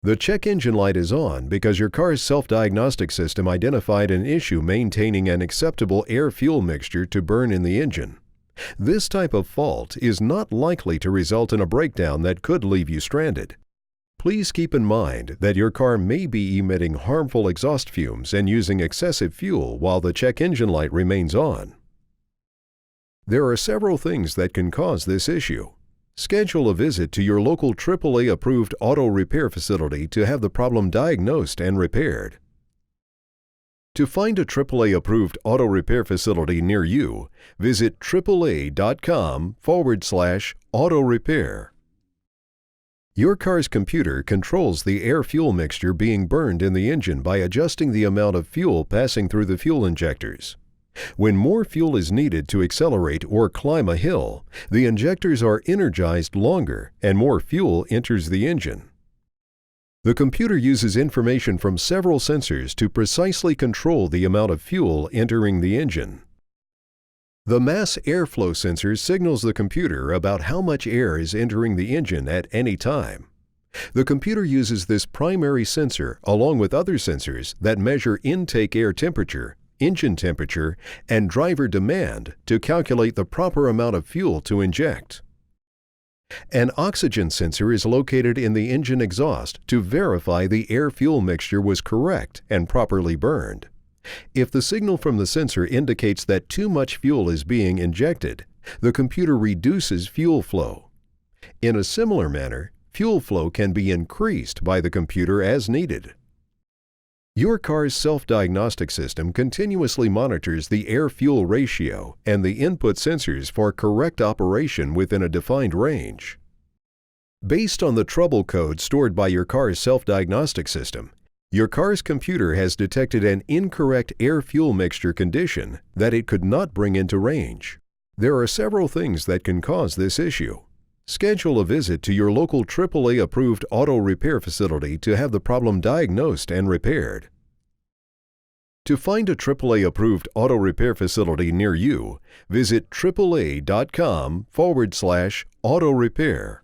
The check engine light is on because your car's self-diagnostic system identified an issue maintaining an acceptable air-fuel mixture to burn in the engine. This type of fault is not likely to result in a breakdown that could leave you stranded. Please keep in mind that your car may be emitting harmful exhaust fumes and using excessive fuel while the check engine light remains on. There are several things that can cause this issue. Schedule a visit to your local AAA-approved auto repair facility to have the problem diagnosed and repaired. To find a AAA-approved auto repair facility near you, visit AAA.com/auto repair. Your car's computer controls the air-fuel mixture being burned in the engine by adjusting the amount of fuel passing through the fuel injectors. When more fuel is needed to accelerate or climb a hill, the injectors are energized longer and more fuel enters the engine. The computer uses information from several sensors to precisely control the amount of fuel entering the engine. The mass airflow sensor signals the computer about how much air is entering the engine at any time. The computer uses this primary sensor along with other sensors that measure intake air temperature, engine temperature, and driver demand to calculate the proper amount of fuel to inject. An oxygen sensor is located in the engine exhaust to verify the air-fuel mixture was correct and properly burned. If the signal from the sensor indicates that too much fuel is being injected, the computer reduces fuel flow. In a similar manner, fuel flow can be increased by the computer as needed. Your car's self-diagnostic system continuously monitors the air-fuel ratio and the input sensors for correct operation within a defined range. Based on the trouble code stored by your car's self-diagnostic system, your car's computer has detected an incorrect air-fuel mixture condition that it could not bring into range. There are several things that can cause this issue. Schedule a visit to your local AAA-approved auto repair facility to have the problem diagnosed and repaired. To find a AAA-approved auto repair facility near you, visit AAA.com/auto repair.